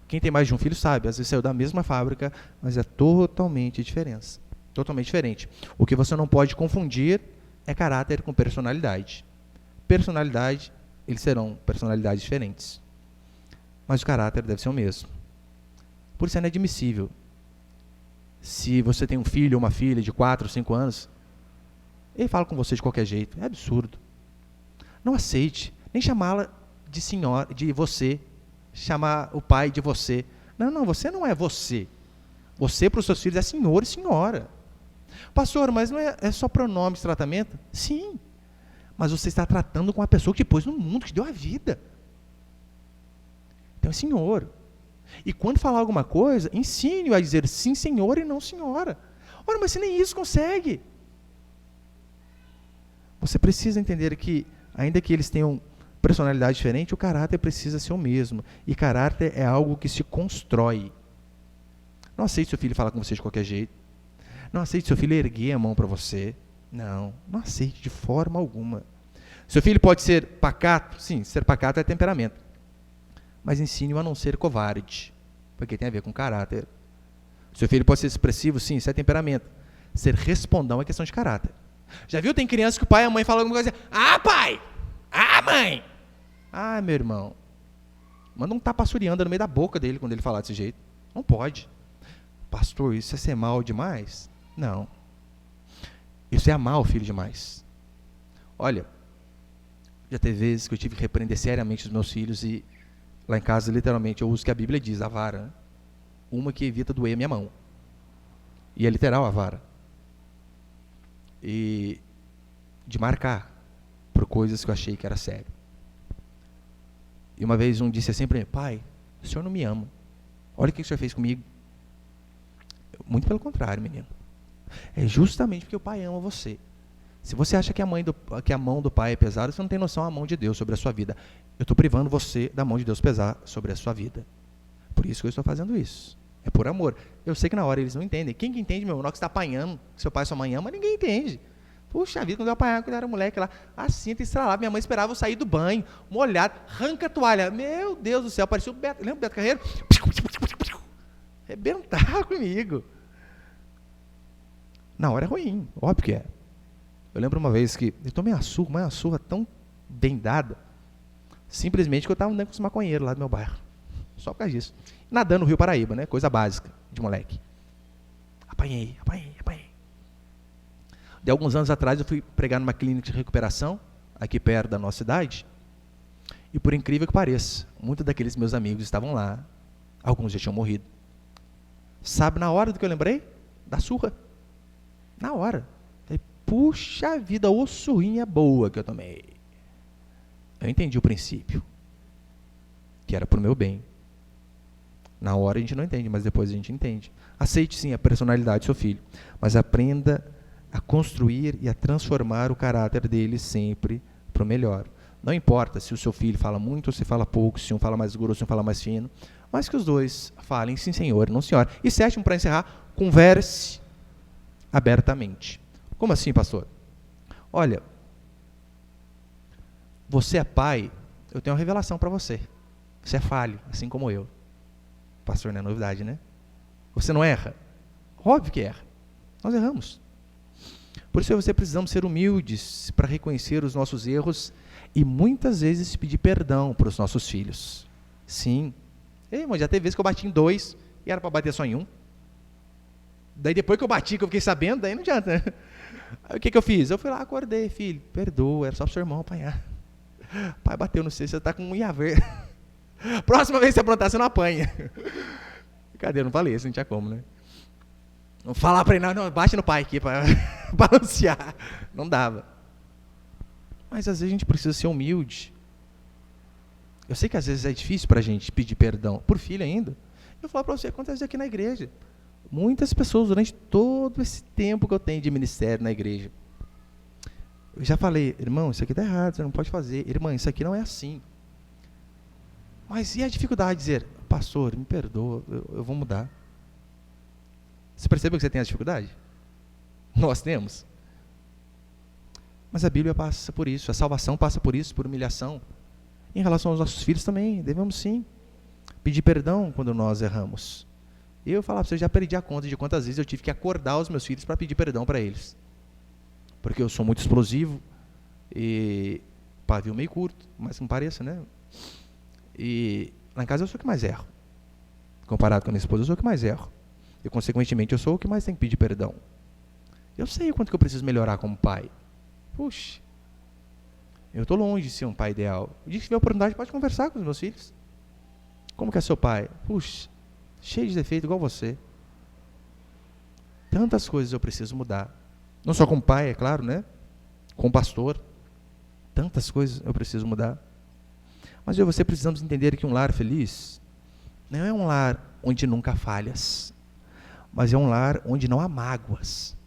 Quem tem mais de um filho sabe, às vezes saiu da mesma fábrica, mas é totalmente diferente. Totalmente diferente. O que você não pode confundir é caráter com personalidade. Personalidade, eles serão personalidades diferentes. Mas o caráter deve ser o mesmo. Por isso é inadmissível. Se você tem um filho ou uma filha de 4 ou 5 anos, ele fala com você de qualquer jeito. É absurdo. Não aceite. Nem chamá-la de senhora, de você. chamar o pai de você. Não, você não é você. Você para os seus filhos é senhor e senhora. Pastor, mas não é só pronomes, tratamento? Sim. Mas você está tratando com a pessoa que te pôs no mundo, que te deu a vida. Então é senhor. E quando falar alguma coisa, ensine-o a dizer sim, senhor, e não senhora. Ora, mas você nem isso consegue. Você precisa entender que, ainda que eles tenham personalidade diferente, o caráter precisa ser o mesmo. E caráter é algo que se constrói. Não aceite seu filho falar com você de qualquer jeito. Não aceite seu filho erguer a mão para você. Não aceite de forma alguma. Seu filho pode ser pacato? Sim, ser pacato é temperamento. Mas ensine-o a não ser covarde, porque tem a ver com caráter. Seu filho pode ser expressivo? Sim, isso é temperamento. Ser respondão é questão de caráter. Já viu? Tem criança que o pai e a mãe falam alguma coisa assim, ah, pai! Ah, mãe! Ah, meu irmão. Manda um tapa-surianda no meio da boca dele quando ele falar desse jeito. Não pode. Pastor, isso é ser mal demais? Não. Isso é amar o filho demais. Olha, já teve vezes que eu tive que repreender seriamente os meus filhos e lá em casa, literalmente, eu uso o que a Bíblia diz, a vara. Né? Uma que evita doer a minha mão. E é literal a vara. E de marcar por coisas que eu achei que era sério. E uma vez um disse assim para mim, pai, o senhor não me ama. Olha o que o senhor fez comigo. Muito pelo contrário, menino. É justamente porque o pai ama você. Se você acha que a mão do pai é pesada, você não tem noção da mão de Deus sobre a sua vida. Eu estou privando você da mão de Deus pesar sobre a sua vida. Por isso que eu estou fazendo isso. É por amor. Eu sei que na hora eles não entendem. Quem que entende, meu irmão, que você está apanhando, que seu pai e sua mãe amam, ninguém entende. Puxa vida, quando eu apanhava, quando eu era moleque lá, assim, até estralava, minha mãe esperava eu sair do banho, molhado, arranca a toalha. Meu Deus do céu, parecia o Beto, lembra o Beto Carreiro? Rebentava comigo. Na hora é ruim, óbvio que é. Eu lembro uma vez que eu tomei uma surra tão bem dada, simplesmente que eu estava andando com os maconheiros lá do meu bairro. Só por causa disso. Nadando no Rio Paraíba, né? Coisa básica de moleque. Apanhei. De alguns anos atrás eu fui pregar numa clínica de recuperação, aqui perto da nossa cidade, e por incrível que pareça, muitos daqueles meus amigos estavam lá, alguns já tinham morrido. Sabe na hora do que eu lembrei? Da surra. Na hora. Falei, puxa vida, ô surrinha boa que eu tomei. Eu entendi o princípio, que era pro meu bem. Na hora a gente não entende, mas depois a gente entende. Aceite sim a personalidade do seu filho, mas aprenda a construir e a transformar o caráter dele sempre para o melhor. Não importa se o seu filho fala muito ou se fala pouco, se um fala mais grosso ou se um fala mais fino, mas que os dois falem sim senhor, não senhora. E sétimo, para encerrar, converse abertamente. Como assim, pastor? Olha, você é pai, eu tenho uma revelação para você. Você é falho, assim como eu. Pastor, não é novidade, né? Você não erra? Óbvio que erra. Nós erramos. Por isso você precisamos ser humildes para reconhecer os nossos erros e muitas vezes pedir perdão para os nossos filhos. Sim. Ei, mas já teve vezes que eu bati em 2 e era para bater só em 1. Daí depois que eu bati, que eu fiquei sabendo, daí não adianta, né? Aí o que eu fiz? Eu fui lá, acordei, filho, perdoa, era só para o seu irmão apanhar. Pai bateu no cesto, você está com unha verde. Próxima vez que você aprontar, você não apanha. Cadê? Eu não falei isso, não tinha como, né? Não falar para ele, não, bate no pai aqui para balancear. Não dava. Mas às vezes a gente precisa ser humilde. Eu sei que às vezes é difícil para a gente pedir perdão, por filho ainda. Eu vou falar para você, acontece aqui na igreja. Muitas pessoas, durante todo esse tempo que eu tenho de ministério na igreja, eu já falei, irmão, isso aqui está errado, você não pode fazer. Irmã, isso aqui não é assim. Mas e a dificuldade de dizer, pastor, me perdoa, eu vou mudar. Você percebeu que você tem a dificuldade? Nós temos. Mas a Bíblia passa por isso, a salvação passa por isso, por humilhação. Em relação aos nossos filhos também, devemos sim pedir perdão quando nós erramos. Eu falava para você, já perdi a conta de quantas vezes eu tive que acordar os meus filhos para pedir perdão para eles. Porque eu sou muito explosivo e pavio meio curto, mas não pareça, né? E lá em casa eu sou o que mais erro. Comparado com a minha esposa, eu sou o que mais erro. E, consequentemente, eu sou o que mais tem que pedir perdão. Eu sei o quanto que eu preciso melhorar como pai. Puxa, eu estou longe de ser um pai ideal. O dia que tiver oportunidade, pode conversar com os meus filhos. Como que é seu pai? Puxa, cheio de defeito, igual você. Tantas coisas eu preciso mudar. Não só como pai, é claro, né? Como pastor. Tantas coisas eu preciso mudar. Mas eu e você precisamos entender que um lar feliz não é um lar onde nunca há falhas, mas é um lar onde não há mágoas.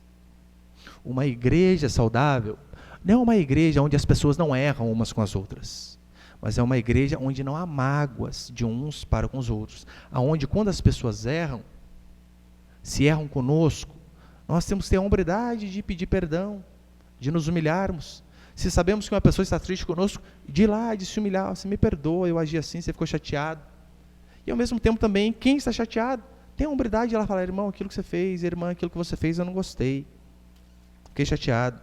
Uma igreja saudável não é uma igreja onde as pessoas não erram umas com as outras, mas é uma igreja onde não há mágoas de uns para com os outros, aonde quando as pessoas erram, se erram conosco, nós temos que ter a hombridade de pedir perdão, de nos humilharmos. Se sabemos que uma pessoa está triste conosco, de ir lá, de se humilhar, você me perdoa, eu agi assim, você ficou chateado. E ao mesmo tempo também, quem está chateado, tem a hombridade de ir lá falar, irmão, aquilo que você fez, irmã, aquilo que você fez, eu não gostei. Fiquei chateado.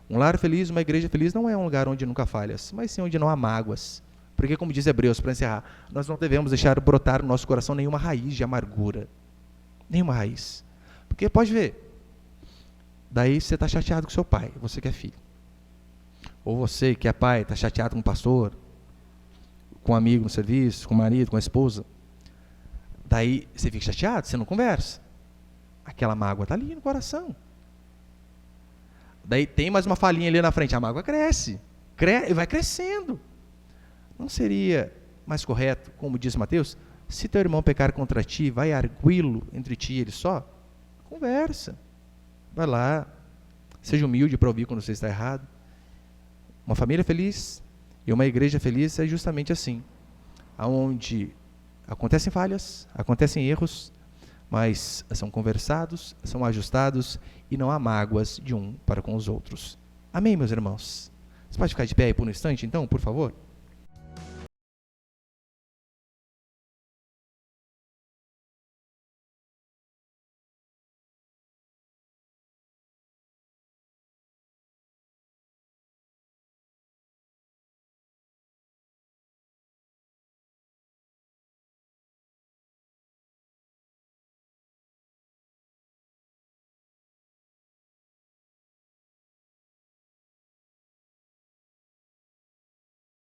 Um lar feliz, uma igreja feliz, não é um lugar onde nunca há falhas, mas sim onde não há mágoas. Porque, como diz Hebreus, para encerrar, nós não devemos deixar brotar no nosso coração nenhuma raiz de amargura. Nenhuma raiz. Porque, pode ver, daí você está chateado com seu pai, você que é filho. Ou você que é pai, está chateado com o pastor, com um amigo no serviço, com o marido, com a esposa. Daí você fica chateado, você não conversa. Aquela mágoa está ali no coração. Daí tem mais uma falhinha ali na frente, a mágoa cresce, e vai crescendo. Não seria mais correto, como diz Mateus, se teu irmão pecar contra ti, vai arguí-lo entre ti e ele só? Conversa. Vai lá, seja humilde para ouvir quando você está errado. Uma família feliz e uma igreja feliz é justamente assim, onde acontecem falhas, acontecem erros, mas são conversados, são ajustados e não há mágoas de um para com os outros. Amém, meus irmãos? Você pode ficar de pé aí por um instante, então, por favor?